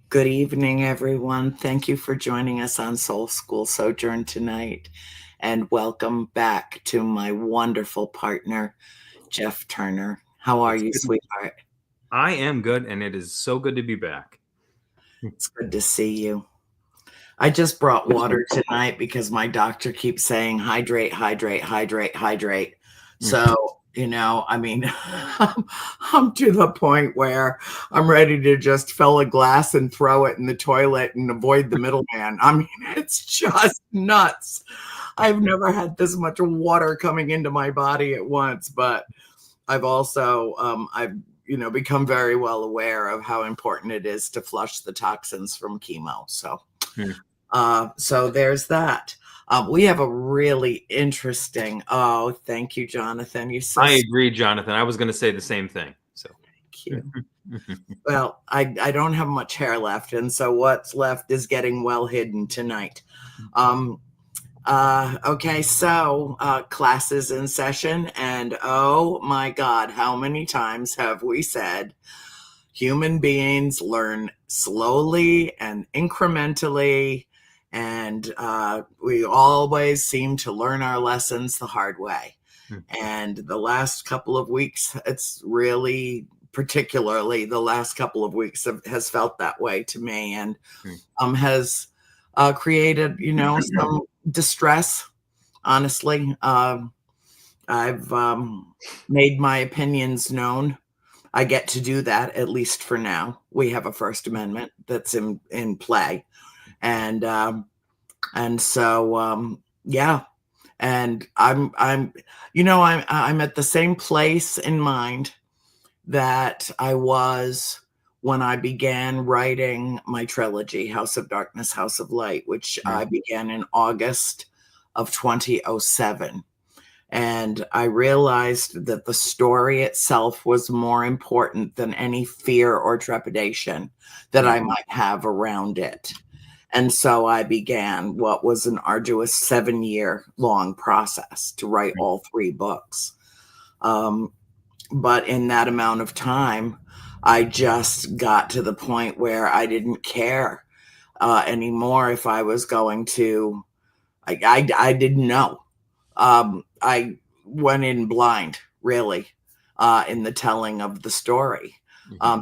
Good evening, everyone. Thank you for joining us on Soul School Sojourn tonight. And welcome back to my wonderful partner, Jeff Turner. How are It's you, good. sweetheart? I am good, and it is so good to be back. It's good to see you. I just brought water tonight because my doctor keeps saying hydrate, hydrate, hydrate, hydrate. Mm. So, I'm to the point where I'm ready to just fill a glass and throw it in the toilet and avoid the middleman. It's just nuts. I've never had this much water coming into my body at once, but I've also, become very well aware of how important it is to flush the toxins from chemo. Mm. So there's that. We have a really interesting. Oh, thank you, Jonathan. You're so I agree, Jonathan. I was going to say the same thing. So, cute. Well, I don't have much hair left, and so what's left is getting well hidden tonight. Okay, so classes in session, and oh my God, how many times have we said human beings learn slowly and incrementally, and we always seem to learn our lessons the hard way. Mm. And the last couple of weeks, it's really, particularly the last couple of weeks, has felt that way to me, and has created, some distress. Honestly, I've made my opinions known. I get to do that, at least for now. We have a First Amendment that's in play, and so yeah. And I'm at the same place in mind that I was when I began writing my trilogy, House of Darkness, House of Light, which I began in August of 2007. And I realized that the story itself was more important than any fear or trepidation that I might have around it. And so I began what was an arduous 7-year long process to write all 3 books. But in that amount of time, I just got to the point where I didn't care anymore if I was going to. I didn't know. I went in blind, really, in the telling of the story,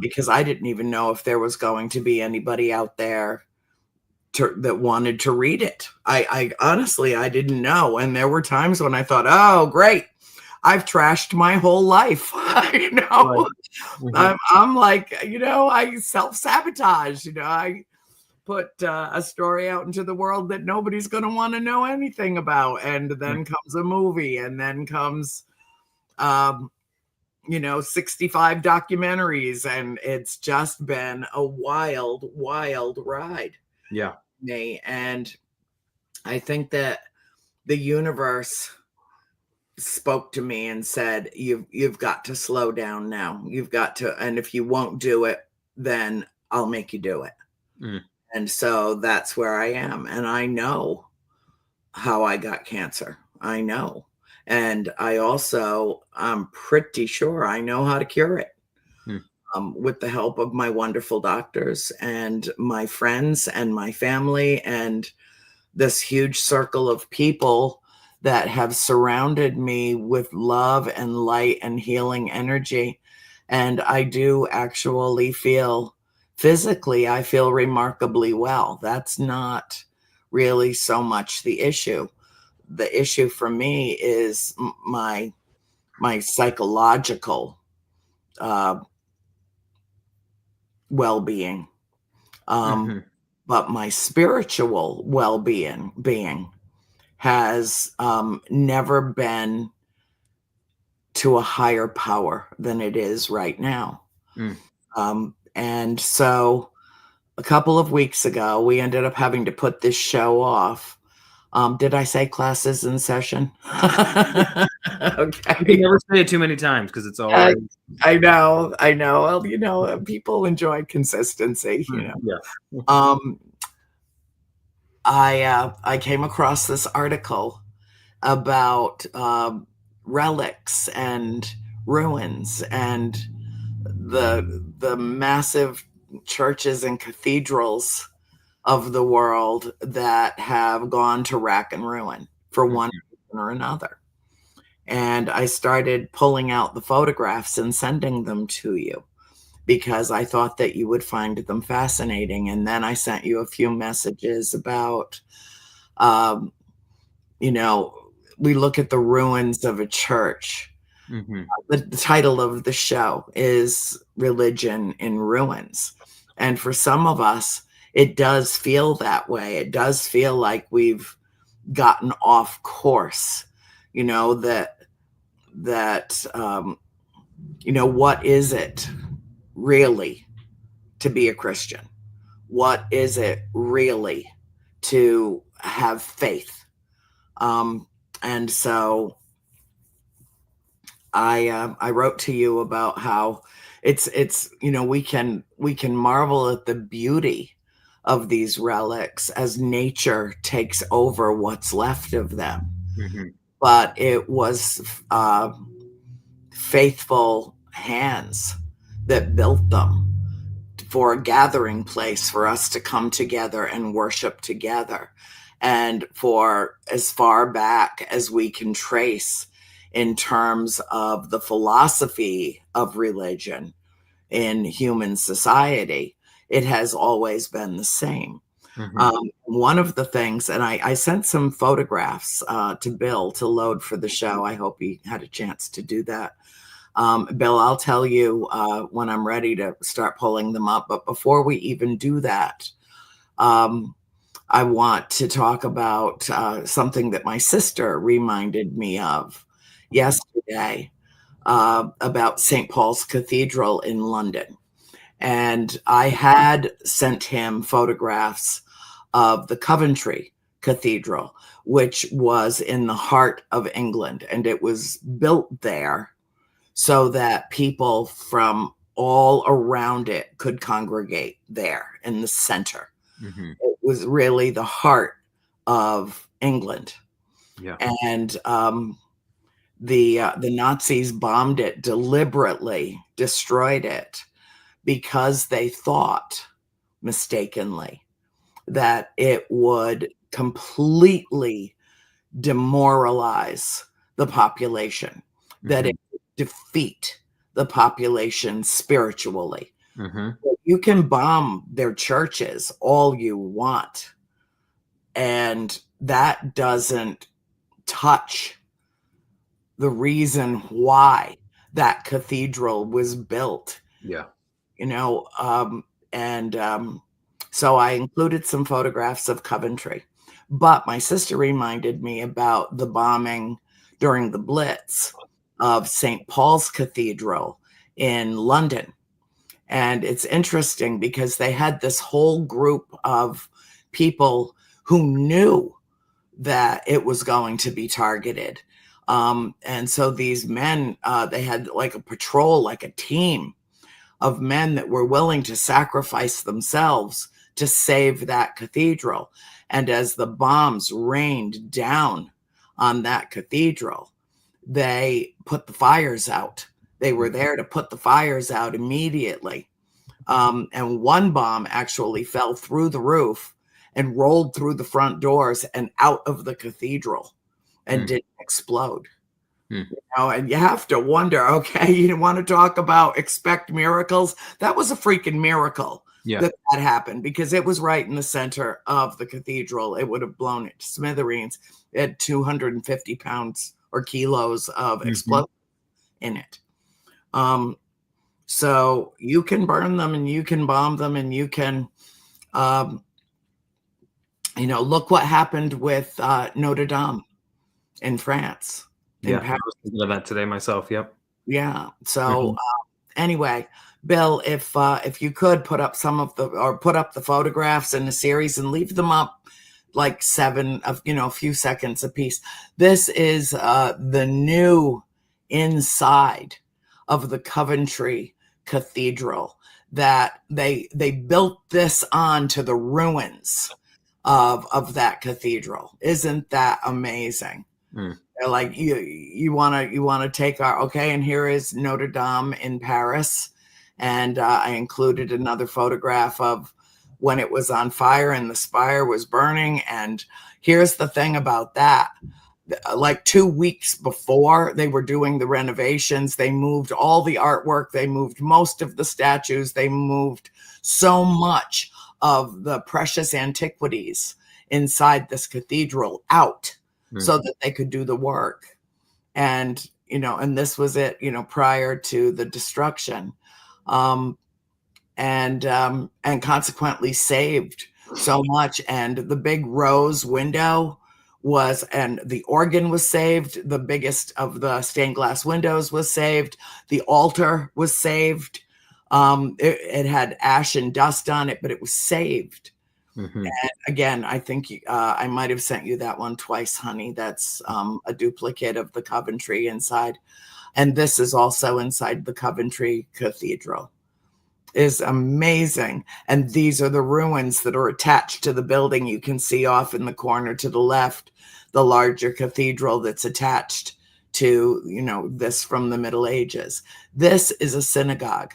because I didn't even know if there was going to be anybody out there that wanted to read it. I honestly, I didn't know. And there were times when I thought, oh, great. I've trashed my whole life. I'm like, I self-sabotage. I put a story out into the world that nobody's going to want to know anything about. And then comes a movie, and then comes, 65 documentaries. And it's just been a wild, wild ride. Yeah. Me. And I think that the universe spoke to me and said, you've got to slow down now. You've got to, and if you won't do it, then I'll make you do it. And so that's where I am. And I know how I got cancer. I know. And I'm pretty sure I know how to cure it. With the help of my wonderful doctors and my friends and my family and this huge circle of people that have surrounded me with love and light and healing energy. And I do actually feel physically, I feel remarkably well. That's not really so much the issue. The issue for me is my psychological well-being. But my spiritual well-being has never been to a higher power than it is right now. And so a couple of weeks ago, we ended up having to put this show off. Did I say classes in session? Okay. You can never say it too many times because it's always. I know. Well, people enjoy consistency, Yeah. I came across this article about relics and ruins and the massive churches and cathedrals of the world that have gone to rack and ruin for one reason or another. And I started pulling out the photographs and sending them to you because I thought that you would find them fascinating. And then I sent you a few messages about, you know, we look at the ruins of a church. The title of the show is Religion in Ruins. And for some of us, it does feel that way. It does feel like we've gotten off course, you know, you know, what is it really to be a Christian? What is it really to have faith? And so I wrote to you about how it's you know, we can marvel at the beauty of these relics as nature takes over what's left of them. But it was faithful hands that built them for a gathering place for us to come together and worship together. And for as far back as we can trace in terms of the philosophy of religion in human society, it has always been the same. One of the things, and I sent some photographs to Bill to load for the show. I hope he had a chance to do that. Bill, I'll tell you when I'm ready to start pulling them up. But before we even do that, I want to talk about something that my sister reminded me of yesterday about St. Paul's Cathedral in London. And I had sent him photographs of the Coventry Cathedral, which was in the heart of England. And it was built there so that people from all around it could congregate there in the center. It was really the heart of England. And the Nazis bombed it deliberately, destroyed it, because they thought mistakenly that it would completely demoralize the population, that it would defeat the population spiritually. You can bomb their churches all you want, and that doesn't touch the reason why that cathedral was built. You know, so I included some photographs of Coventry. But my sister reminded me about the bombing during the Blitz of St. Paul's Cathedral in London. And it's interesting because they had this whole group of people who knew that it was going to be targeted. And so these men, they had like a patrol, like a team of men that were willing to sacrifice themselves to save that cathedral. And as the bombs rained down on that cathedral, they put the fires out. They were there to put the fires out immediately. And one bomb actually fell through the roof and rolled through the front doors and out of the cathedral and didn't explode. You know, and you have to wonder, okay, you want to talk about expect miracles? That was a freaking miracle that happened, because it was right in the center of the cathedral. It would have blown it to smithereens. It had 250 pounds or kilos of explosive in it. So you can burn them and you can bomb them and you can, you know, look what happened with Notre Dame in France. I was thinking of that today myself. Yeah. So anyway, Bill, if you could put up the photographs in the series and leave them up like a few seconds a piece. This is the new inside of the Coventry Cathedral that they built this onto the ruins of that cathedral. Isn't that amazing? They're like, you want to take our, okay, and here is Notre Dame in Paris, And I included another photograph of when it was on fire and the spire was burning. And here's the thing about that. Like 2 weeks before they were doing the renovations, they moved all the artwork, they moved most of the statues, they moved so much of the precious antiquities inside this cathedral out so that they could do the work. And, and this was it, prior to the destruction. And consequently saved so much. And the big rose window and the organ was saved. The biggest of the stained glass windows was saved. The altar was saved. It had ash and dust on it, but it was saved. And again, I think I might have sent you that one twice, honey. That's a duplicate of the Coventry inside. And this is also inside the Coventry Cathedral. Is amazing. And these are the ruins that are attached to the building. You can see off in the corner to the left, the larger cathedral that's attached to, this from the Middle Ages. This is a synagogue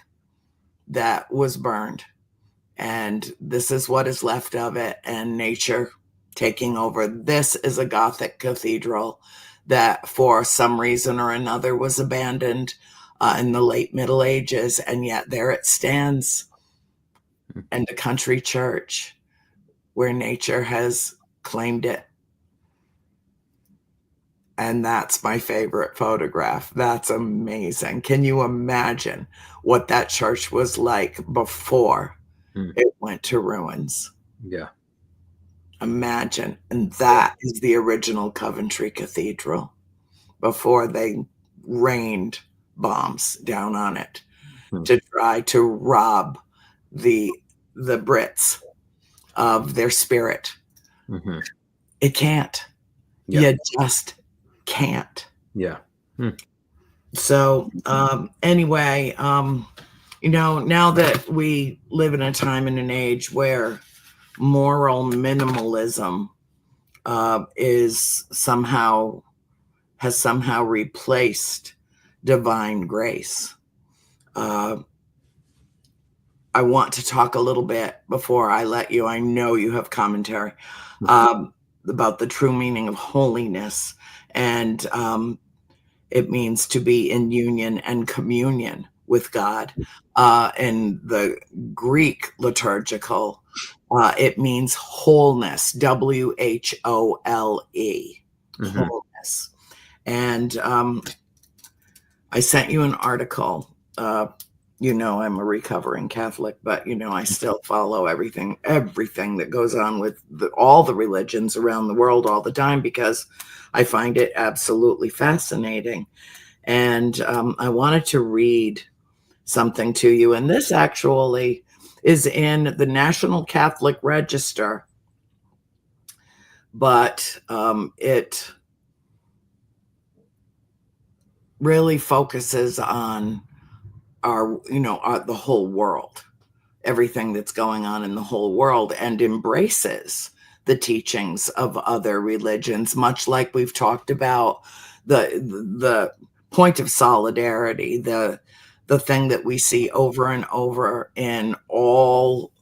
that was burned. And this is what is left of it, and nature taking over. This is a Gothic cathedral that for some reason or another was abandoned in the late Middle Ages, and yet there it stands, and a country church where nature has claimed it. And that's my favorite photograph. That's amazing. Can you imagine what that church was like before it went to ruins? Yeah. Imagine. And that is the original Coventry Cathedral before they rained bombs down on it to try to rob the Brits of their spirit. It can't. You just can't. Yeah. So anyway, now that we live in a time and an age where moral minimalism has somehow replaced divine grace, I want to talk a little bit before I let you. I know you have commentary about the true meaning of holiness, and it means to be in union and communion with God. In the Greek liturgical, it means wholeness, WHOLE, wholeness. And I sent you an article. I'm a recovering Catholic, but I still follow everything that goes on with all the religions around the world all the time, because I find it absolutely fascinating. And I wanted to read something to you. And this actually is in the National Catholic Register, but it really focuses on the whole world, everything that's going on in the whole world, and embraces the teachings of other religions, much like we've talked about the point of solidarity, the thing that we see over and over in all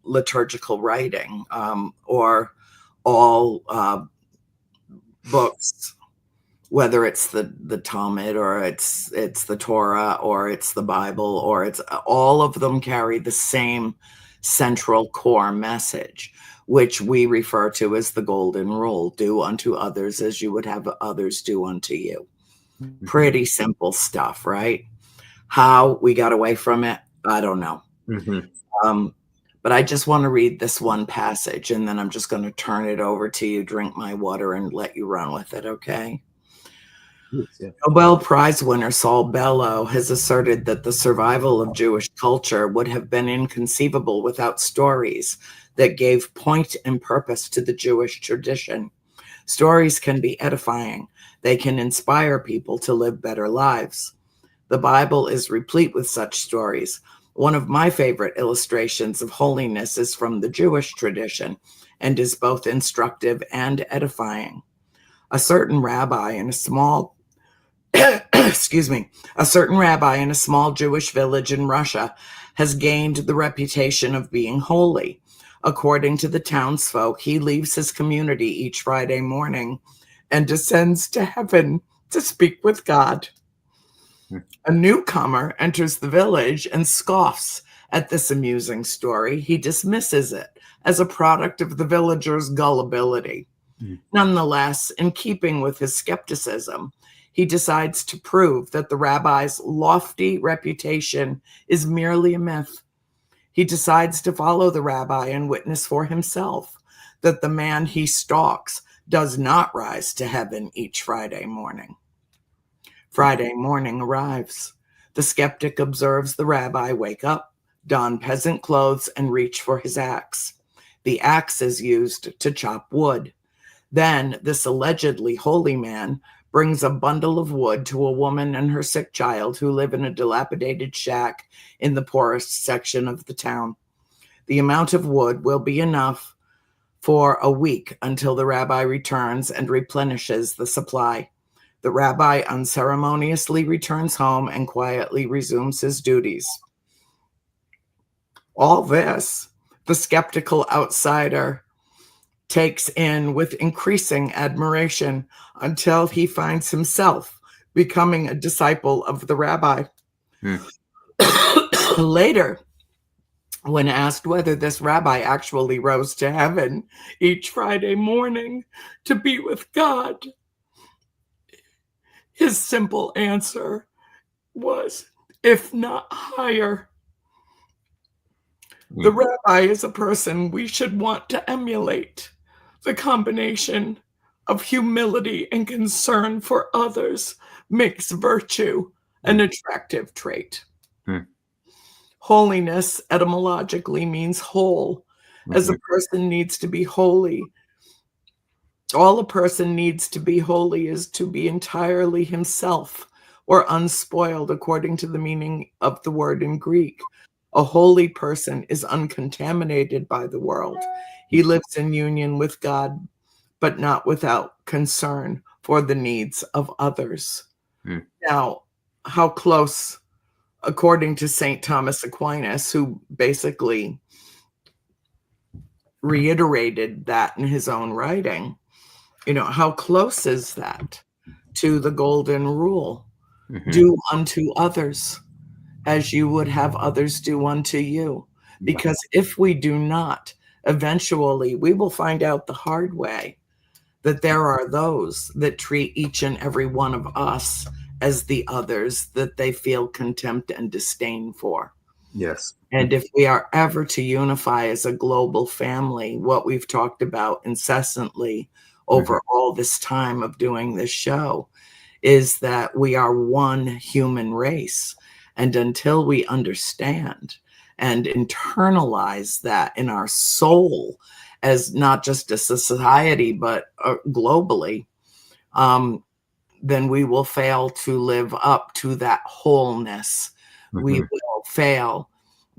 liturgical writing, or all books, whether it's the Talmud, or it's the Torah, or it's the Bible, or it's all of them carry the same central core message, which we refer to as the golden rule: do unto others as you would have others do unto you. Pretty simple stuff, right? How we got away from it, I don't know. But I just want to read this one passage, and then I'm just going to turn it over to you, drink my water, and let you run with it, okay? Yeah. Nobel Prize winner Saul Bellow has asserted that the survival of Jewish culture would have been inconceivable without stories that gave point and purpose to the Jewish tradition. Stories can be edifying. They can inspire people to live better lives. The Bible is replete with such stories. One of my favorite illustrations of holiness is from the Jewish tradition, and is both instructive and edifying. A certain rabbi in a small excuse me, a certain rabbi in a small Jewish village in Russia has gained the reputation of being holy. According to the townsfolk, he leaves his community each Friday morning and descends to heaven to speak with God. A newcomer enters the village and scoffs at this amusing story. He dismisses it as a product of the villagers' gullibility. Nonetheless, in keeping with his skepticism, he decides to prove that the rabbi's lofty reputation is merely a myth. He decides to follow the rabbi and witness for himself that the man he stalks does not rise to heaven each Friday morning. Friday morning arrives. The skeptic observes the rabbi wake up, don peasant clothes, and reach for his axe. The axe is used to chop wood. Then this allegedly holy man brings a bundle of wood to a woman and her sick child who live in a dilapidated shack in the poorest section of the town. The amount of wood will be enough for a week until the rabbi returns and replenishes the supply. The rabbi unceremoniously returns home and quietly resumes his duties. All this, the skeptical outsider takes in with increasing admiration until he finds himself becoming a disciple of the rabbi. Later, when asked whether this rabbi actually rose to heaven each Friday morning to be with God, his simple answer was, if not higher. The rabbi is a person we should want to emulate. The combination of humility and concern for others makes virtue an attractive trait. Holiness etymologically means whole, as a person needs to be holy. All a person needs to be holy is to be entirely himself or unspoiled, according to the meaning of the word in Greek. A holy person is uncontaminated by the world. He lives in union with God, but not without concern for the needs of others. Now, how close, according to St. Thomas Aquinas, who basically reiterated that in his own writing, how close is that to the golden rule? Do unto others as you would have others do unto you. Because if we do not, eventually we will find out the hard way that there are those that treat each and every one of us as the others that they feel contempt and disdain for. Yes. And if we are ever to unify as a global family, what we've talked about incessantly over all this time of doing this show is that we are one human race. And until we understand and internalize that in our soul as not just a society, but globally, then we will fail to live up to that wholeness. We will fail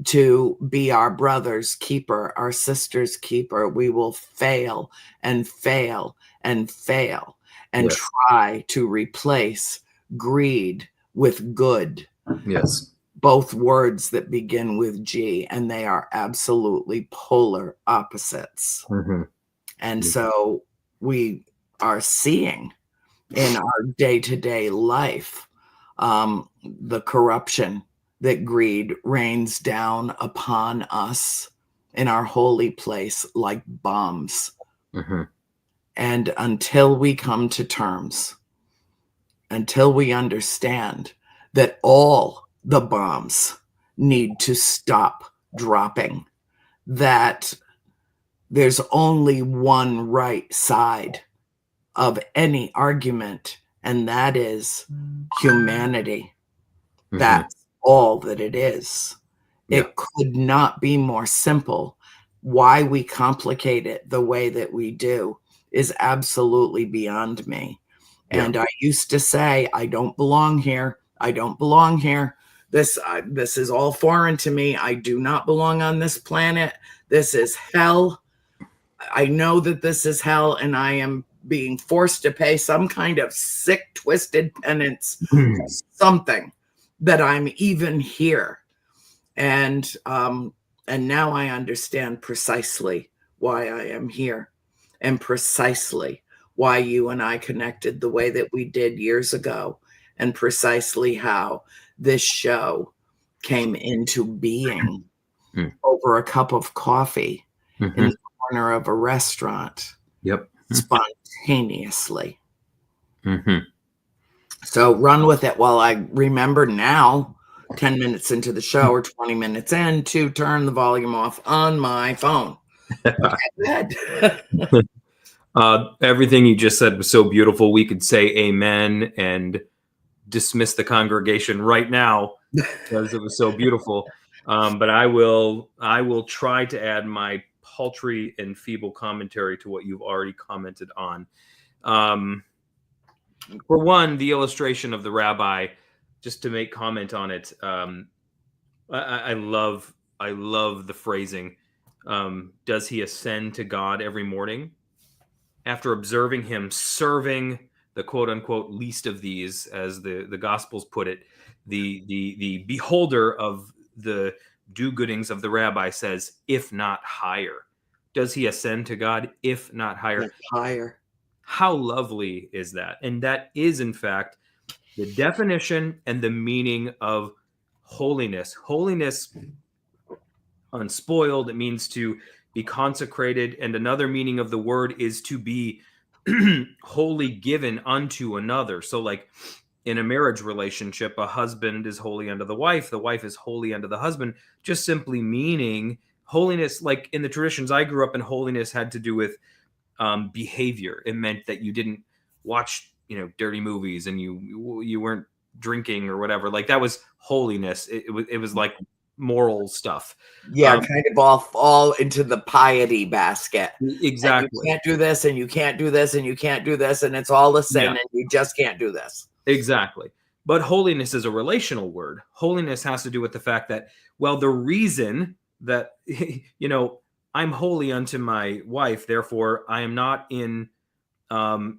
to be our brother's keeper, our sister's keeper. We will fail and fail and fail and try to replace greed with good. Yes. Both words that begin with G, and they are absolutely polar opposites. And so we are seeing in our day-to-day life the corruption that greed rains down upon us in our holy place like bombs. And until we come to terms, until we understand that all the bombs need to stop dropping, that there's only one right side of any argument, and that is humanity. That's all that it is. It could not be more simple. Why we complicate it the way that we do is absolutely beyond me. And I used to say, I don't belong here. I don't belong here. This is all foreign to me. I do not belong on this planet. This is hell. I know that this is hell, and I am being forced to pay some kind of sick, twisted penance, something that I'm even here. And now I understand precisely why I am here, and precisely why you and I connected the way that we did years ago, and precisely how this show came into being over a cup of coffee in the corner of a restaurant. Yep. Spontaneously. So run with it while I remember now, 10 minutes into the show or 20 minutes in, to turn the volume off on my phone. Okay, Everything you just said was so beautiful. We could say amen and dismiss the congregation right now because it was so beautiful. But I will try to add my paltry and feeble commentary to what you've already commented on. For one, the illustration of the rabbi, just to make comment on it, I love the phrasing. Does he ascend to God every morning? After observing him serving the quote unquote least of these, as the Gospels put it, the beholder of the do-goodings of the rabbi says, if not higher. Does he ascend to God, if not higher? higher. How lovely is that? And that is, in fact, the definition and the meaning of holiness. Holiness, unspoiled, it means to be consecrated. And another meaning of the word is to be wholly given unto another. So like in a marriage relationship, a husband is holy unto the wife is holy unto the husband, just simply meaning holiness. Like in the traditions I grew up in, holiness had to do with behavior. It meant that you didn't watch, dirty movies, and you weren't drinking or whatever. Like that was holiness. It was like moral stuff. Yeah, kind of all fall into the piety basket. Exactly. And you can't do this, and you can't do this, and you can't do this, and it's all a sin, and you just can't do this. Exactly. But holiness is a relational word. Holiness has to do with the fact that, well, the reason that, I'm holy unto my wife, therefore I am not in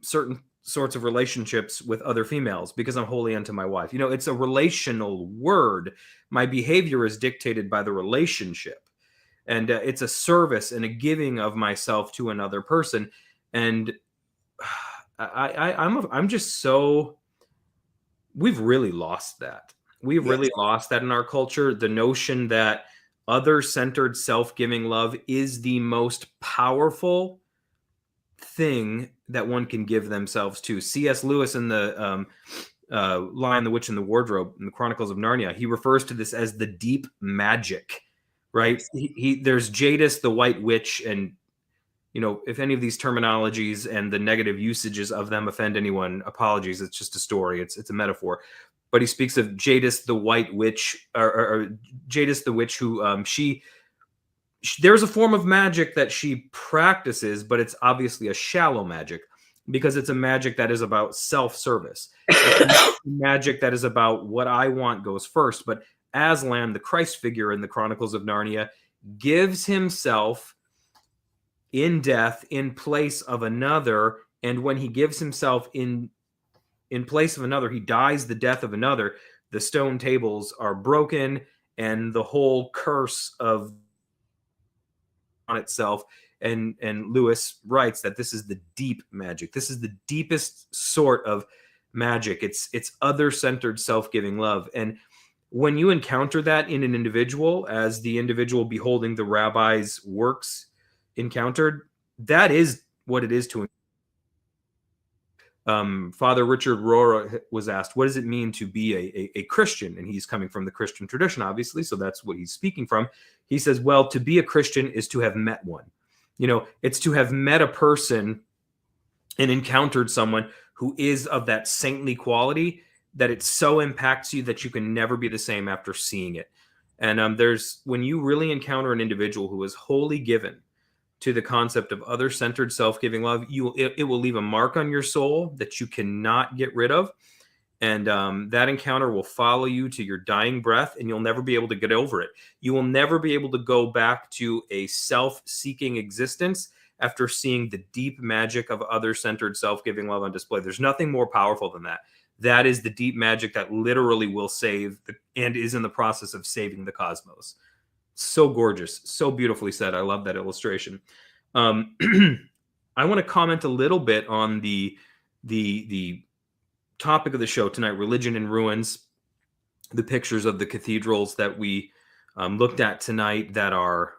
certain sorts of relationships with other females because I'm holy unto my wife. It's a relational word. My behavior is dictated by the relationship, and it's a service and a giving of myself to another person. And I'm just so, we've really lost that. We've really lost that in our culture. The notion that other-centered, self-giving love is the most powerful thing that one can give themselves to. C.S. Lewis in the Lion, the Witch, and the Wardrobe in the Chronicles of Narnia, he refers to this as the deep magic, right? There's Jadis, the White Witch, and if any of these terminologies and the negative usages of them offend anyone, apologies. It's just a story. It's a metaphor. But he speaks of Jadis, the White Witch, or Jadis, the witch, who there's a form of magic that she practices, but it's obviously a shallow magic because it's a magic that is about self-service. It's magic that is about what I want goes first. But Aslan, the Christ figure in the Chronicles of Narnia, gives himself in death in place of another. And when he gives himself in place of another, he dies the death of another. The stone tables are broken, and the whole curse of on itself. And Lewis writes that this is the deep magic. This is the deepest sort of magic. It's other-centered, self-giving love. And when you encounter that in an individual, as the individual beholding the rabbi's works encountered, that is what it is to Father Richard Rohrer was asked, what does it mean to be a Christian? And he's coming from the Christian tradition, obviously, so that's what he's speaking from. He says, well, to be a Christian is to have met one. It's to have met a person and encountered someone who is of that saintly quality that it so impacts you that you can never be the same after seeing it. And when you really encounter an individual who is wholly given to the concept of other-centered, self-giving love, it will leave a mark on your soul that you cannot get rid of. And that encounter will follow you to your dying breath, and you'll never be able to get over it. You will never be able to go back to a self-seeking existence after seeing the deep magic of other-centered self-giving love on display. There's nothing more powerful than that. That is the deep magic that literally will save and is in the process of saving the cosmos. So gorgeous, so beautifully said. I love that illustration. I want to comment a little bit on the topic of the show tonight, religion in ruins, the pictures of the cathedrals that we looked at tonight that are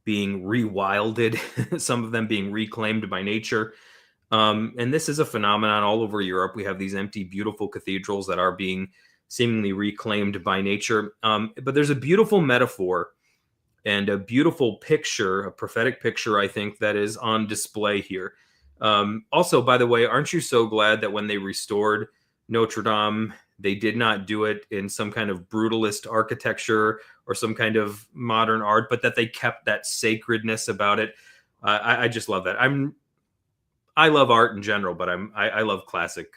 being rewilded, some of them being reclaimed by nature. And this is a phenomenon all over Europe. We have these empty, beautiful cathedrals that are being seemingly reclaimed by nature. But there's a beautiful metaphor and a beautiful picture, a prophetic picture, I think, that is on display here. Also, by the way, aren't you so glad that when they restored Notre Dame, they did not do it in some kind of brutalist architecture or some kind of modern art, but that they kept that sacredness about it? I just love that. I love art in general, but I love classic.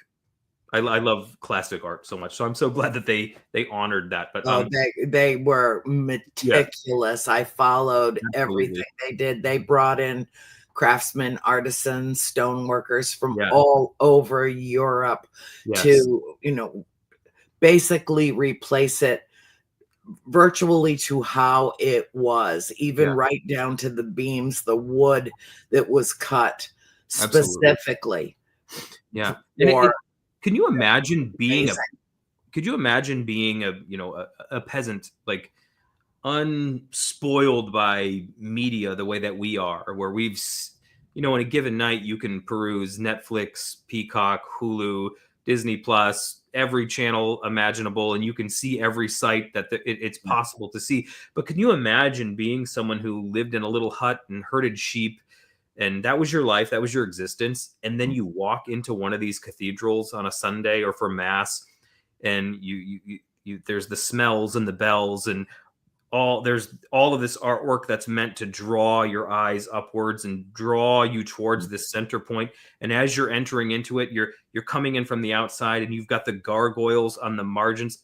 I love classic art so much. So I'm so glad that they honored that. But they were meticulous. Yeah. I followed everything they did. They brought in craftsmen, artisans, stoneworkers from all over Europe to, basically replace it virtually to how it was, even right down to the beams, the wood that was cut specifically. Yeah. Can you imagine being a peasant, like unspoiled by media the way that we are, where we've, in a given night, you can peruse Netflix, Peacock, Hulu, Disney Plus, every channel imaginable, and you can see every site that it's possible to see. But can you imagine being someone who lived in a little hut and herded sheep, and that was your life, that was your existence, and then you walk into one of these cathedrals on a Sunday or for mass, and you there's the smells and the bells and there's all of this artwork that's meant to draw your eyes upwards and draw you towards this center point. And as you're entering into it, you're coming in from the outside, and you've got the gargoyles on the margins.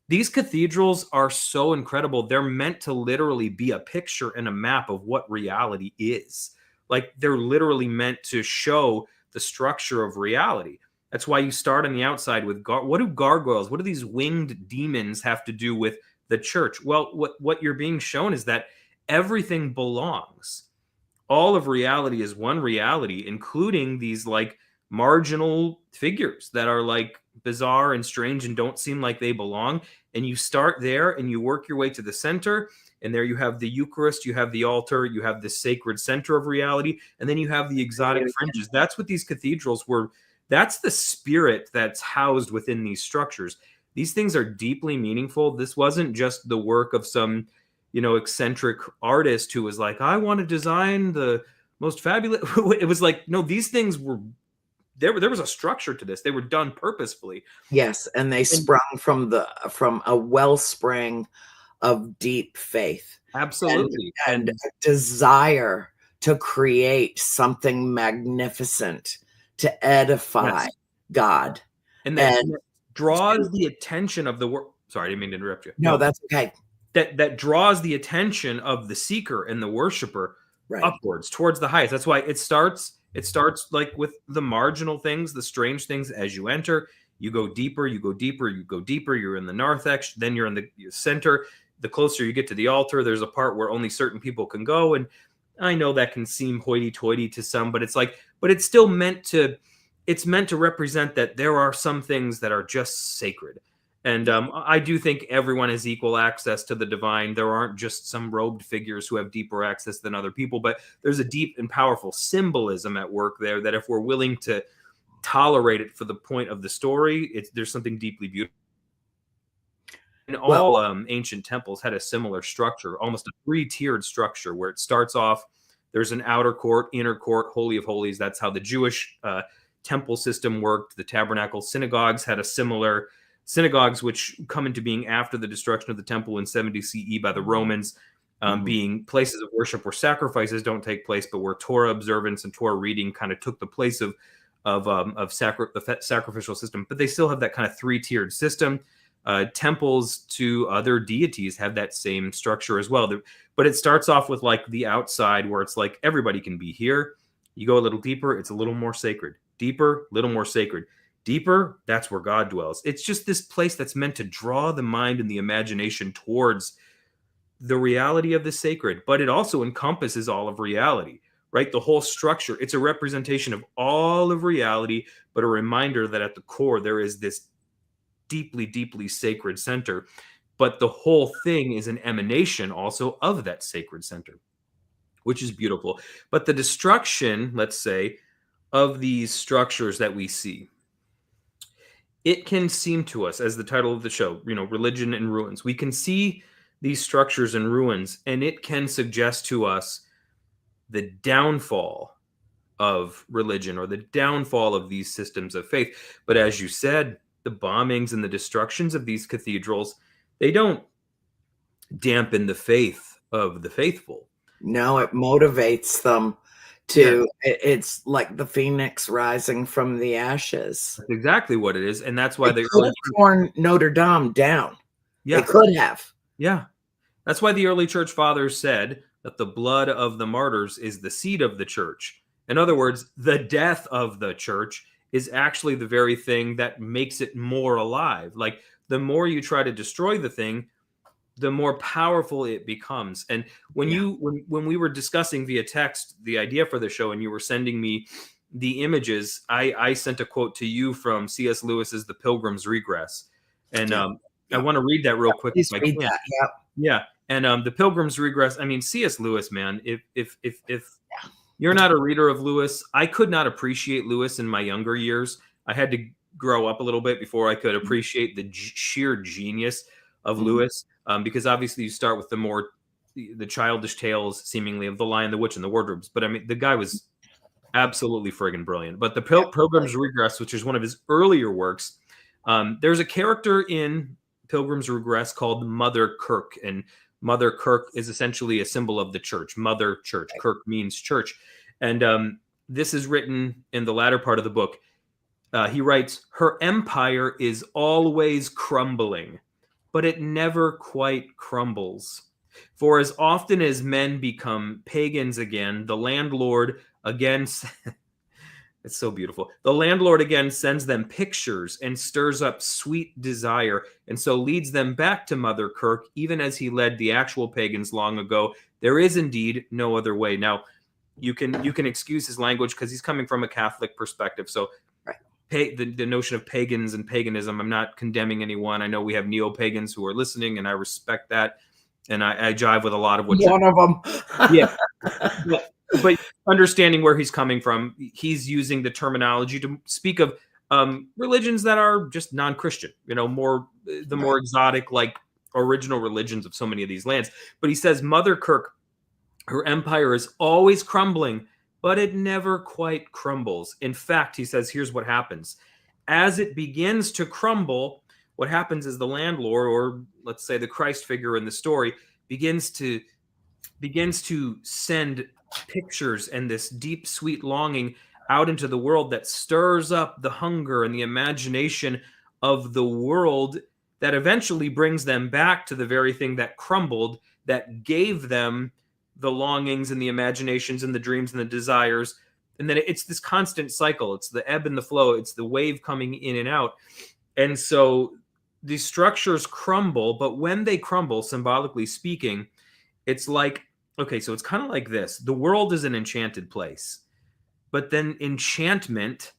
These cathedrals are so incredible. They're meant to literally be a picture and a map of what reality is. Like, they're literally meant to show the structure of reality. That's why you start on the outside with what do gargoyles, what do these winged demons have to do with the church? Well, what you're being shown is that everything belongs. All of reality is one reality, including these like marginal figures that are like bizarre and strange and don't seem like they belong. And you start there and you work your way to the center. And there you have the Eucharist, you have the altar, you have the sacred center of reality, and then you have the exotic fringes. That's what these cathedrals were. That's the spirit that's housed within these structures. These things are deeply meaningful. This wasn't just the work of some, eccentric artist who was like, I want to design the most fabulous. It was like, no, these things were, there was a structure to this. They were done purposefully. Yes. And they sprung from a wellspring of deep faith. Absolutely. And a desire to create something magnificent, to edify God. And that draws the attention of the world. Sorry, I didn't mean to interrupt you. No, that's okay. That draws the attention of the seeker and the worshiper upwards towards the highest. That's why it starts like with the marginal things, the strange things. As you enter, you go deeper, you go deeper, you go deeper. You're in the narthex, then you're in the center. The closer you get to the altar, there's a part where only certain people can go. And I know that can seem hoity-toity to some, but it's still meant to represent that there are some things that are just sacred. And I do think everyone has equal access to the divine. There aren't just some robed figures who have deeper access than other people, but there's a deep and powerful symbolism at work there that if we're willing to tolerate it for the point of the story, there's something deeply beautiful. And all ancient temples had a similar structure, almost a 3-tiered structure, where it starts off, there's an outer court, inner court, holy of holies. That's how the Jewish temple system worked. The tabernacle synagogues had a similar synagogues, which come into being after the destruction of the temple in 70 CE by the Romans, being places of worship where sacrifices don't take place, but where Torah observance and Torah reading kind of took the place of the sacrificial system. But they still have that kind of 3-tiered system. Temples to other deities have that same structure as well. But it starts off with like the outside where it's like everybody can be here. You go a little deeper, it's a little more sacred. Deeper, little more sacred. Deeper, that's where God dwells. It's just this place that's meant to draw the mind and the imagination towards the reality of the sacred, but it also encompasses all of reality, right? The whole structure, it's a representation of all of reality, but a reminder that at the core, there is this deeply, deeply sacred center. But the whole thing is an emanation also of that sacred center, which is beautiful. But the destruction, let's say, of these structures that we see, it can seem to us, as the title of the show, religion in ruins. We can see these structures in ruins, and it can suggest to us the downfall of religion or the downfall of these systems of faith. But as you said, the bombings and the destructions of these cathedrals, they don't dampen the faith of the faithful. No, it motivates them to, it's like the phoenix rising from the ashes. That's exactly what it is. And that's why they could have torn Notre Dame down. Yeah. They could have. Yeah. That's why the early church fathers said that the blood of the martyrs is the seed of the church. In other words, the death of the church is actually the very thing that makes it more alive. Like the more you try to destroy the thing, the more powerful it becomes. And when when we were discussing via text the idea for the show and you were sending me the images, I sent a quote to you from C.S. Lewis's The Pilgrim's Regress. And I want to read that real quick. Please read that. Yeah. And The Pilgrim's Regress, I mean, C.S. Lewis, man, if you're not a reader of Lewis, I could not appreciate Lewis in my younger years. I had to grow up a little bit before I could appreciate the sheer genius of Lewis, because obviously you start with the childish tales, seemingly, of The Lion, the Witch, and the Wardrobes. But I mean, the guy was absolutely friggin' brilliant. But The Pilgrim's Regress, which is one of his earlier works, there's a character in Pilgrim's Regress called Mother Kirk, and Mother Kirk is essentially a symbol of the church. Mother Church. Kirk means church. And this is written in the latter part of the book. He writes, "Her empire is always crumbling, but it never quite crumbles. For as often as men become pagans again, the landlord again..." It's so beautiful. "The landlord again sends them pictures and stirs up sweet desire, and so leads them back to Mother Kirk, even as he led the actual pagans long ago. There is indeed no other way." Now, you can excuse his language because he's coming from a Catholic perspective. So the notion of pagans and paganism, I'm not condemning anyone. I know we have neo-pagans who are listening, and I respect that. And I jive with a lot of what one of them. Yeah. But understanding where he's coming from, he's using the terminology to speak of religions that are just non-Christian, more exotic, like original religions of so many of these lands. But he says, Mother Kirk, her empire is always crumbling, but it never quite crumbles. In fact, he says, here's what happens. As it begins to crumble, what happens is the landlord, or let's say the Christ figure in the story, begins to send pictures and this deep, sweet longing out into the world that stirs up the hunger and the imagination of the world, that eventually brings them back to the very thing that crumbled, that gave them the longings and the imaginations and the dreams and the desires. And then it's this constant cycle. It's the ebb and the flow. It's the wave coming in and out. And so these structures crumble, but when they crumble, symbolically speaking, it's like, okay, so it's kind of like this. The world is an enchanted place, but then enchantment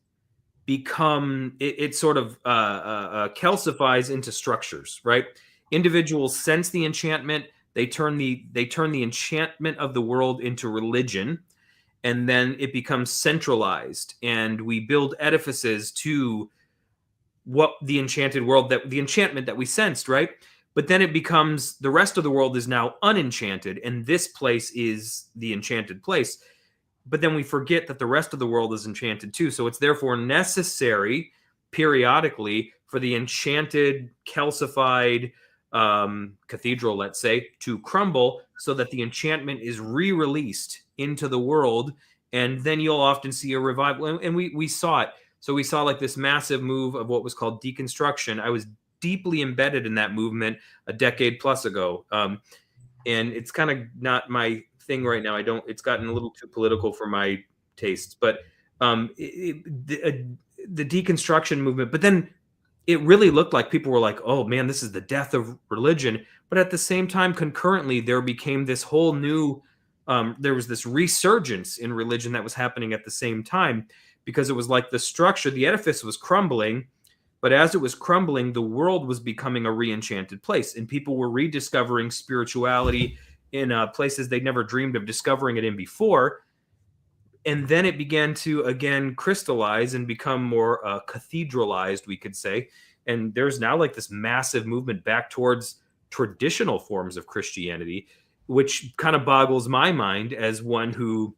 it sort of calcifies into structures, right? Individuals sense the enchantment. They turn the enchantment of the world into religion, and then it becomes centralized, and we build edifices to what the enchanted world, that the enchantment that we sensed, right? But then it becomes, the rest of the world is now unenchanted, and this place is the enchanted place. But then we forget that the rest of the world is enchanted too. So it's therefore necessary periodically for the enchanted, calcified cathedral, let's say, to crumble so that the enchantment is re-released into the world. And then you'll often see a revival. And we saw it. So we saw like this massive move of what was called deconstruction. I was deeply embedded in that movement a decade plus ago. And it's kind of not my thing right now. It's gotten a little too political for my tastes, but the deconstruction movement, but then it really looked like people were like, oh man, this is the death of religion. But at the same time, concurrently, there became this whole new, there was this resurgence in religion that was happening at the same time, because it was like the structure, the edifice was crumbling, but as it was crumbling, the world was becoming a re-enchanted place, and people were rediscovering spirituality in places they'd never dreamed of discovering it in before. And then it began to, again, crystallize and become more cathedralized, we could say. And there's now like this massive movement back towards traditional forms of Christianity, which kind of boggles my mind as one who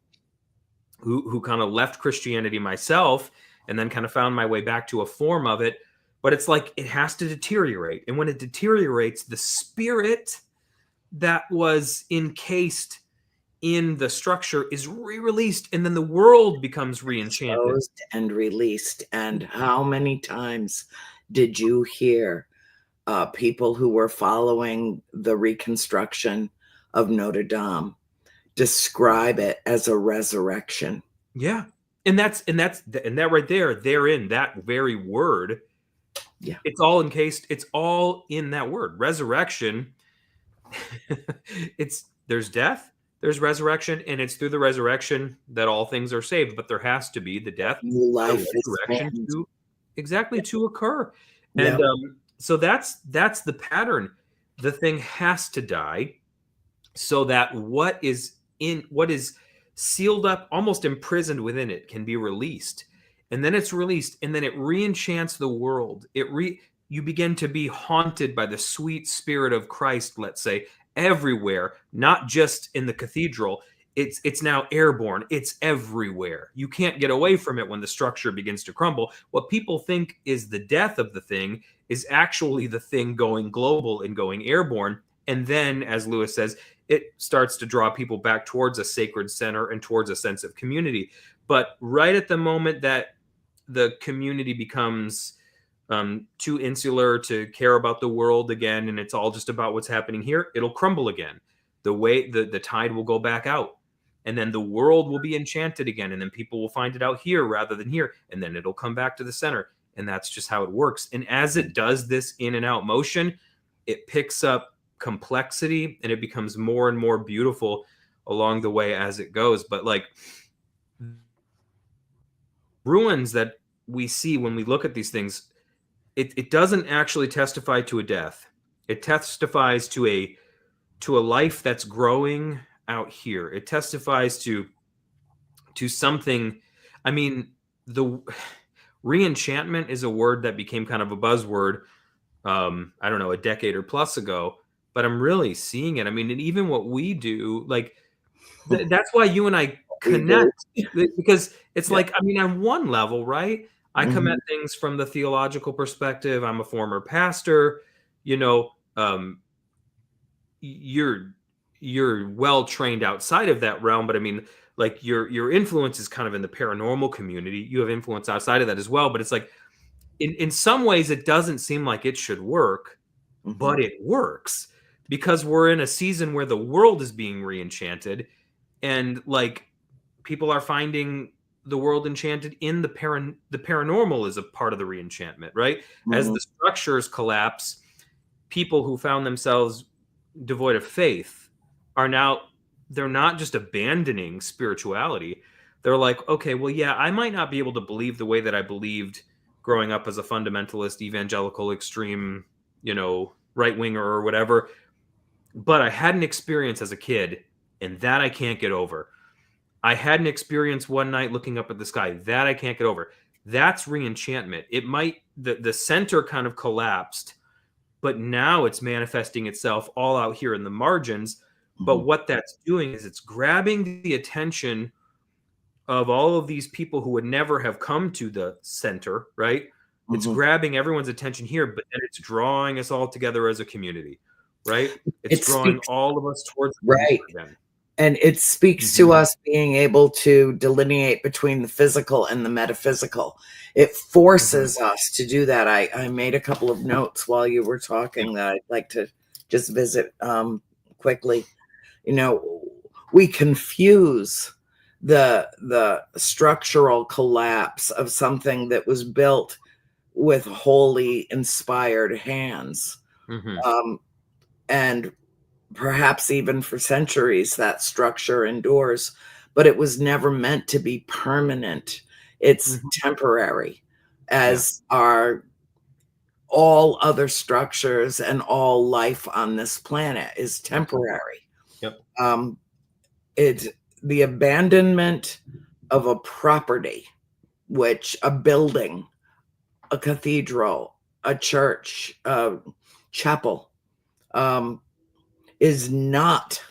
kind of left Christianity myself and then kind of found my way back to a form of it. But it's like it has to deteriorate. And when it deteriorates, the spirit that was encased in the structure is re-released, and then the world becomes re-enchanted. Exposed and released. And how many times did you hear people who were following the reconstruction of Notre Dame describe it as a resurrection? Yeah. And that right there, therein, that very word, yeah, it's all encased, it's all in that word, resurrection. There's death, there's resurrection, and it's through the resurrection that all things are saved. But there has to be the death, new life, the resurrection to occur. Yeah. And so that's the pattern. The thing has to die so that what is sealed up, almost imprisoned within it, can be released. And then it's released, and then it re-enchants the world. You begin to be haunted by the sweet spirit of Christ, let's say, everywhere, not just in the cathedral. It's now airborne. It's everywhere. You can't get away from it when the structure begins to crumble. What people think is the death of the thing is actually the thing going global and going airborne. And then, as Lewis says, it starts to draw people back towards a sacred center and towards a sense of community. But right at the moment that the community becomes too insular to care about the world again, and it's all just about what's happening here, it'll crumble again. The tide will go back out, and then the world will be enchanted again, and then people will find it out here rather than here, and then it'll come back to the center. And that's just how it works. And as it does this in and out motion, it picks up complexity, and it becomes more and more beautiful along the way as it goes. But like ruins that we see when we look at these things, it doesn't actually testify to a death. It testifies to a life that's growing out here. It testifies to something. I mean, the re-enchantment is a word that became kind of a buzzword, I don't know, a decade or plus ago, but I'm really seeing it. I mean, and even what we do, like, that's why you and I connect, because it's like, I mean, on one level, right? I come at things from the theological perspective. I'm a former pastor, you're well trained outside of that realm, but I mean, like your influence is kind of in the paranormal community. You have influence outside of that as well, but it's like in some ways it doesn't seem like it should work, but it works because we're in a season where the world is being re-enchanted, and like people are finding the world enchanted in the paranormal is a part of the re-enchantment, right? As the structures collapse, people who found themselves devoid of faith are now, they're not just abandoning spirituality. They're like, okay, well, yeah, I might not be able to believe the way that I believed growing up as a fundamentalist, evangelical, extreme, right winger or whatever, but I had an experience as a kid, and that I can't get over. I had an experience one night looking up at the sky that I can't get over. That's re-enchantment. It might, the center kind of collapsed, but now it's manifesting itself all out here in the margins. But what that's doing is it's grabbing the attention of all of these people who would never have come to the center, right? It's grabbing everyone's attention here, but then it's drawing us all together as a community, right? It's drawing all of us towards right. Them. And it speaks to us being able to delineate between the physical and the metaphysical. It forces us to do that. I made a couple of notes while you were talking that I'd like to just visit quickly. You know, we confuse the structural collapse of something that was built with wholly inspired hands. And perhaps even for centuries, that structure endures, but it was never meant to be permanent. It's temporary, as are all other structures, and all life on this planet is temporary. Yep. It's the abandonment of a property, which a building, a cathedral, a church, a chapel, is not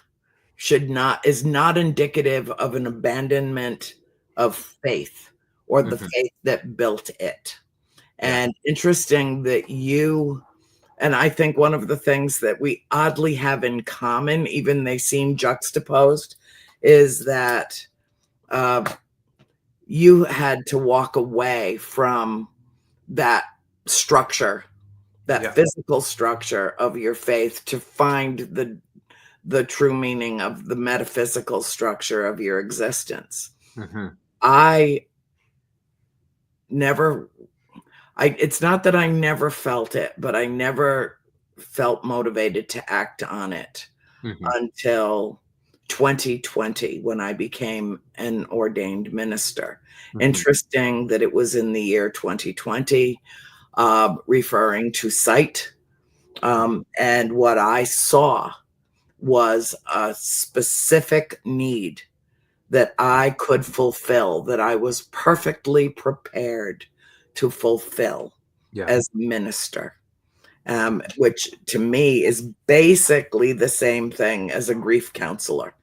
indicative of an abandonment of faith or the faith that built it. And interesting that you, and I think one of the things that we oddly have in common, even they seem juxtaposed, is that you had to walk away from that structure, that physical structure of your faith, to find the true meaning of the metaphysical structure of your existence. It's not that I never felt it, but I never felt motivated to act on it until 2020, when I became an ordained minister. Interesting that it was in the year 2020, referring to sight. And what I saw was a specific need that I could fulfill, that I was perfectly prepared to fulfill as a minister, which to me is basically the same thing as a grief counselor.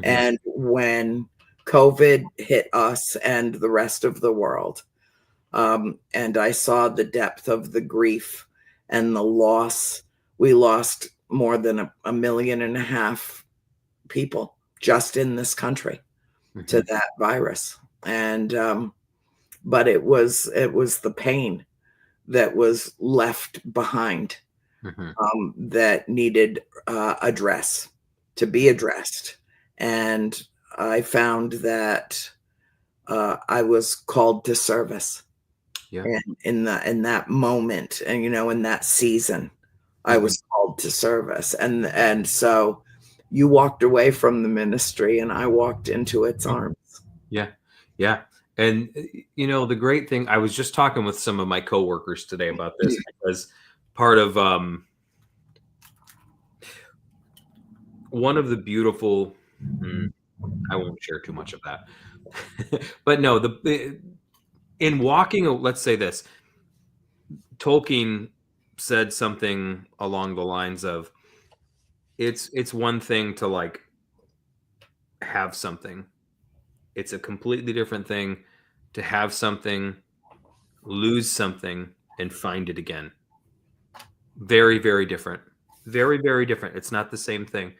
And when COVID hit us and the rest of the world, and I saw the depth of the grief and the loss, we lost more than 1.5 million people just in this country to that virus. And but it was the pain that was left behind, that needed to be addressed. And I found that I was called to service. And in that moment, and in that season, I was called to service. And so you walked away from the ministry and I walked into its arms. Yeah. And the great thing, I was just talking with some of my coworkers today about this, because part of one of the beautiful, I won't share too much of that, but no, in walking, let's say this, Tolkien said something along the lines of, it's one thing to like have something. It's a completely different thing to have something, lose something, and find it again. Very, very different. Very, very different. It's not the same thing.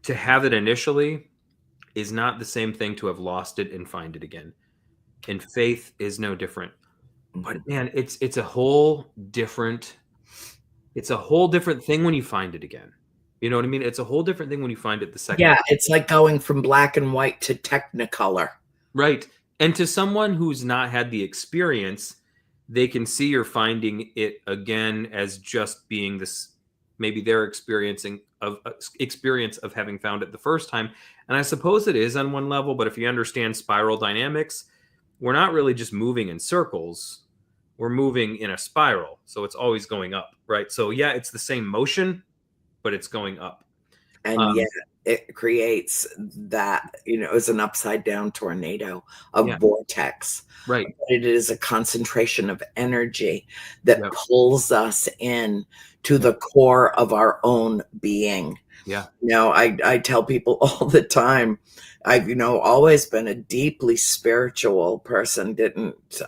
To have it initially is not the same thing to have lost it and find it again. And faith is no different. But man, it's a whole different thing when you find it again. You know what I mean? It's a whole different thing when you find it the second time. It's like going from black and white to Technicolor. Right. And to someone who's not had the experience, they can see you're finding it again as just being this, maybe their experience of having found it the first time. And I suppose it is on one level, but if you understand spiral dynamics, we're not really just moving in circles. We're moving in a spiral. So it's always going up, right? So yeah, it's the same motion, but it's going up. And yet it creates that, it's an upside down tornado, a vortex. Right. But it is a concentration of energy that pulls us in to the core of our own being. Yeah. I tell people all the time, I've, always been a deeply spiritual person, didn't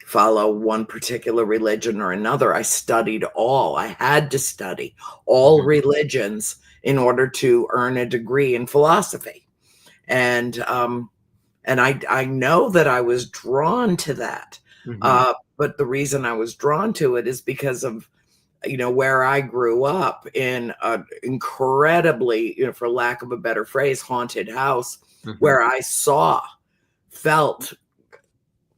follow one particular religion or another. I studied all. I had to study all religions in order to earn a degree in philosophy. And I know that I was drawn to that. But the reason I was drawn to it is because of, where I grew up in an incredibly, for lack of a better phrase, haunted house, where I saw, felt,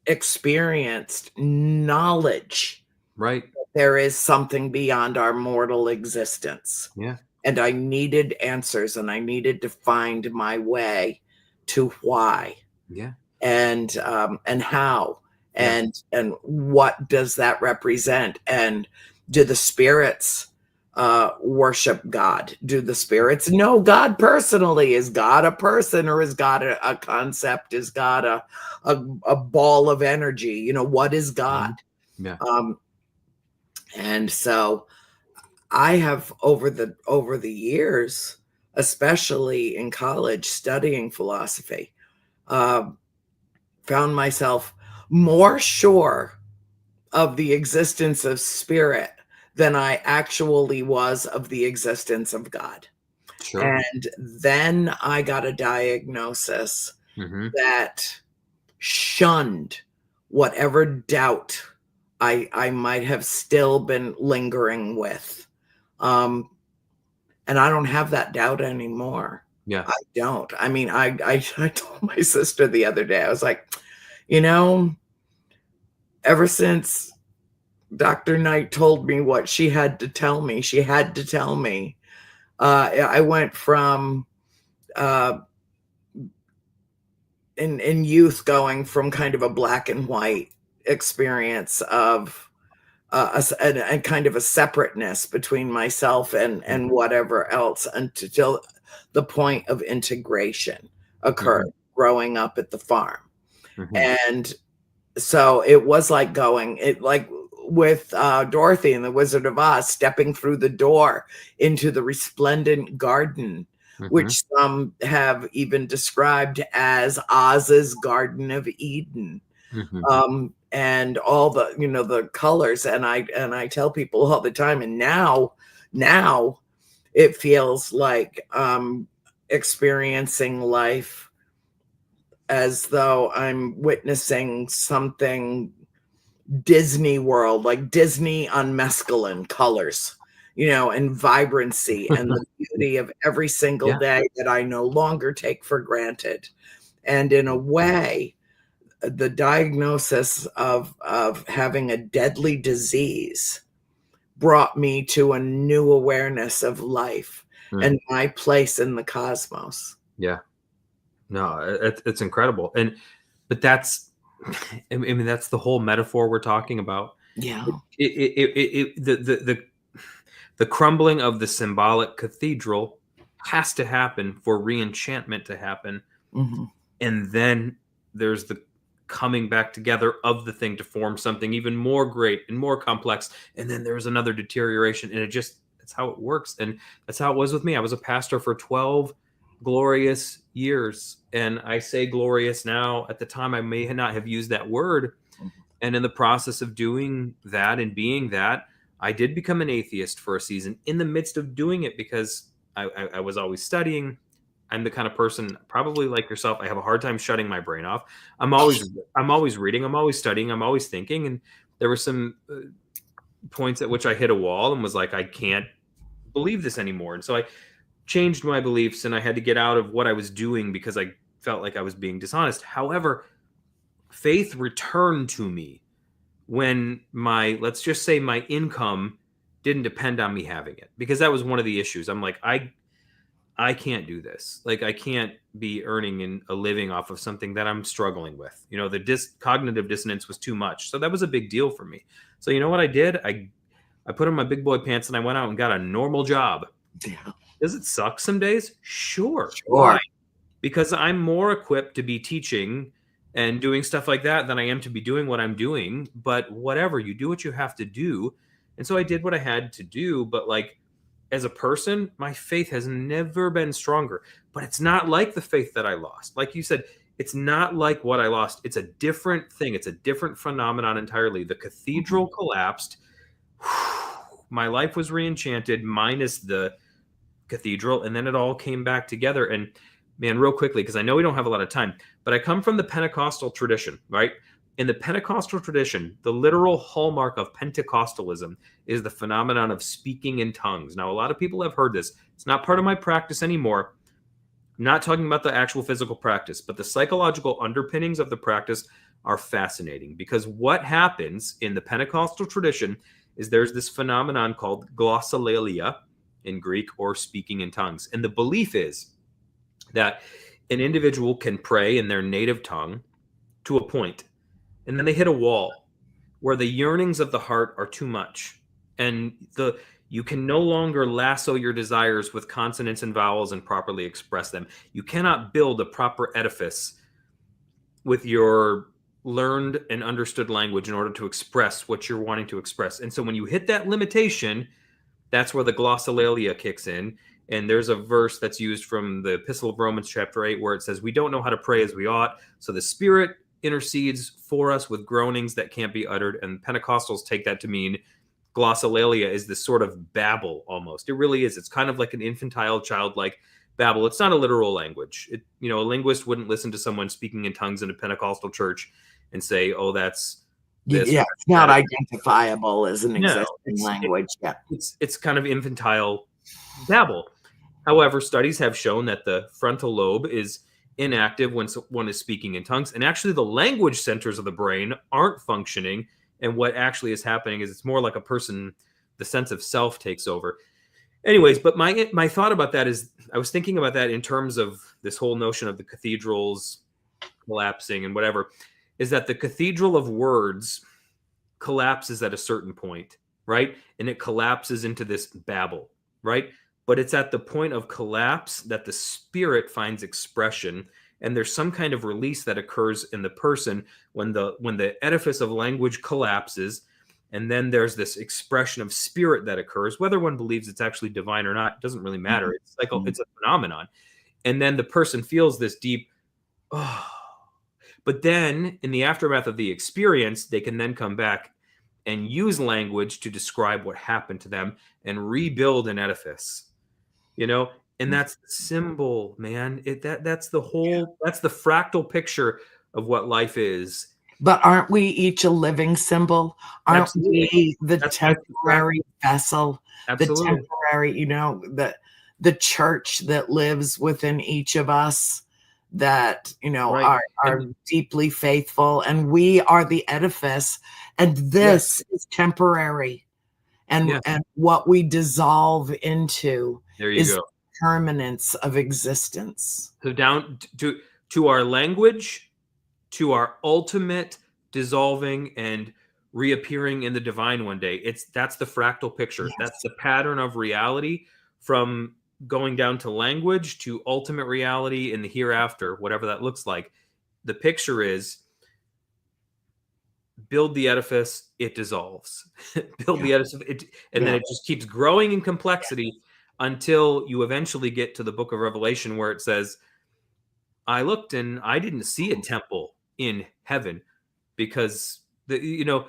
experienced knowledge. Right. There is something beyond our mortal existence. Yeah. And I needed answers, and I needed to find my way to why. Yeah. And how, and what does that represent? And do the spirits worship God? Do the spirits know God personally? Is God a person, or is God a concept? Is God a ball of energy? What is God? Yeah. And so I have over the years, especially in college studying philosophy, found myself more sure of the existence of spirit than I actually was of the existence of God. Sure. And then I got a diagnosis that shunned whatever doubt I might have still been lingering with. And I don't have that doubt anymore. Yeah. I don't. I mean, I told my sister the other day, I was like, ever since Dr. Knight told me what she had to tell me, I went from in youth going from kind of a black and white experience of a kind of a separateness between myself and whatever else, until the point of integration occurred growing up at the farm. And so it was like like with Dorothy and the Wizard of Oz, stepping through the door into the resplendent garden, which some have even described as Oz's Garden of Eden. And all the, the colors. And I tell people all the time, and now it feels like experiencing life as though I'm witnessing something Disney World, like Disney on mescaline colors, and vibrancy and the beauty of every single day that I no longer take for granted. And in a way, the diagnosis of having a deadly disease brought me to a new awareness of life and my place in the cosmos. Yeah. No, it's incredible. But that's, I mean, that's the whole metaphor we're talking about. Yeah. The crumbling of the symbolic cathedral has to happen for re-enchantment to happen. And then there's the coming back together of the thing to form something even more great and more complex. And then there's another deterioration. And that's how it works. And that's how it was with me. I was a pastor for 12 glorious years. And I say glorious now. At the time, I may not have used that word. And in the process of doing that and being that, I did become an atheist for a season in the midst of doing it, because I was always studying. I'm the kind of person, probably like yourself, I have a hard time shutting my brain off. I'm always reading, I'm always studying, I'm always thinking. And there were some points at which I hit a wall and was like, I can't believe this anymore. And so I changed my beliefs, and I had to get out of what I was doing because I felt like I was being dishonest. However, faith returned to me when let's just say my income didn't depend on me having it, because that was one of the issues. I'm like, I can't do this. Like, I can't be earning a living off of something that I'm struggling with. The cognitive dissonance was too much. So that was a big deal for me. So you know what I did? I put on my big boy pants and I went out and got a normal job. Yeah. Does it suck some days? Sure. Why? Because I'm more equipped to be teaching and doing stuff like that than I am to be doing what I'm doing. But whatever, you do what you have to do. And so I did what I had to do. But like, as a person, my faith has never been stronger. But it's not like the faith that I lost. Like you said, It's not like what I lost. It's a different thing. It's a different phenomenon entirely. The cathedral collapsed. My life was reenchanted, minus the cathedral, and then it all came back together. And man, real quickly, because I know we don't have a lot of time, but I come from the Pentecostal tradition, right? In the Pentecostal tradition, the literal hallmark of Pentecostalism is the phenomenon of speaking in tongues. Now, a lot of people have heard this. It's not part of my practice anymore. I'm not talking about the actual physical practice, but the psychological underpinnings of the practice are fascinating, because what happens in the Pentecostal tradition is there's this phenomenon called glossolalia in Greek, or speaking in tongues. And the belief is that an individual can pray in their native tongue to a point, and then they hit a wall where the yearnings of the heart are too much, and you can no longer lasso your desires with consonants and vowels and properly express them. You cannot build a proper edifice with your learned and understood language in order to express what you're wanting to express. And so when you hit that limitation, that's where the glossolalia kicks in. And there's a verse that's used from the Epistle of Romans chapter 8 where it says, we don't know how to pray as we ought, so the Spirit intercedes for us with groanings that can't be uttered. And Pentecostals take that to mean glossolalia is this sort of babble almost. It really is. It's kind of like an infantile, childlike babble. It's not a literal language. A linguist wouldn't listen to someone speaking in tongues in a Pentecostal church and say, oh, that's this. Yeah, it's not identifiable as an existing it's, language. Yeah, it's kind of infantile babble. However, studies have shown that the frontal lobe is inactive when one is speaking in tongues, and actually the language centers of the brain aren't functioning. And what actually is happening is it's more like a person, the sense of self takes over. Anyways, but my thought about that is, I was thinking about that in terms of this whole notion of the cathedrals collapsing and whatever, is that the cathedral of words collapses at a certain point, right? And it collapses into this babble, right? But it's at the point of collapse that the spirit finds expression, and there's some kind of release that occurs in the person when the edifice of language collapses, and then there's this expression of spirit that occurs. Whether one believes it's actually divine or not, it doesn't really matter. It's like it's a phenomenon. And then the person feels this deep, oh. But then in the aftermath of the experience, they can then come back and use language to describe what happened to them and rebuild an edifice, and that's the symbol, man. That's the whole, that's the fractal picture of what life is. But aren't we each a living symbol? Aren't Absolutely. we the temporary vessel? Absolutely. The temporary, the church that lives within each of us, that right. are deeply faithful, and we are the edifice, and this is temporary, and what we dissolve into is go. Permanence of existence. So down to our language, to our ultimate dissolving and reappearing in the divine one day. That's the fractal picture. Yes. That's the pattern of reality, from going down to language to ultimate reality in the hereafter, whatever that looks like. The picture is build the edifice, it dissolves. Build the edifice, then it just keeps growing in complexity until you eventually get to the book of Revelation, where it says, I looked and I didn't see a temple in heaven, because the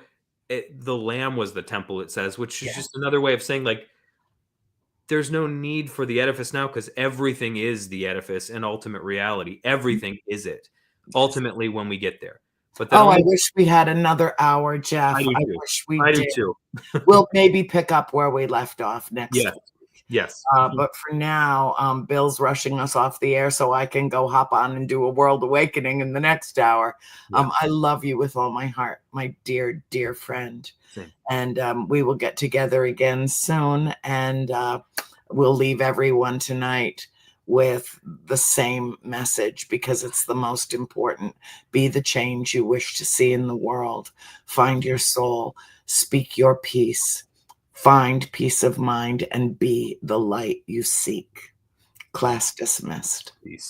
Lamb was the temple, it says, which is just another way of saying, like, there's no need for the edifice now, because everything is the edifice in ultimate reality. Everything is it ultimately when we get there. But I wish we had another hour, Jeff. I wish we did. Do too. We'll maybe pick up where we left off next week. Yes. But for now, Bill's rushing us off the air so I can go hop on and do a world awakening in the next hour. I love you with all my heart, my dear, dear friend. Same. And we will get together again soon. And we'll leave everyone tonight with the same message, because it's the most important. Be the change you wish to see in the world. Find your soul. Speak your peace. Find peace of mind, and be the light you seek. Class dismissed. Peace.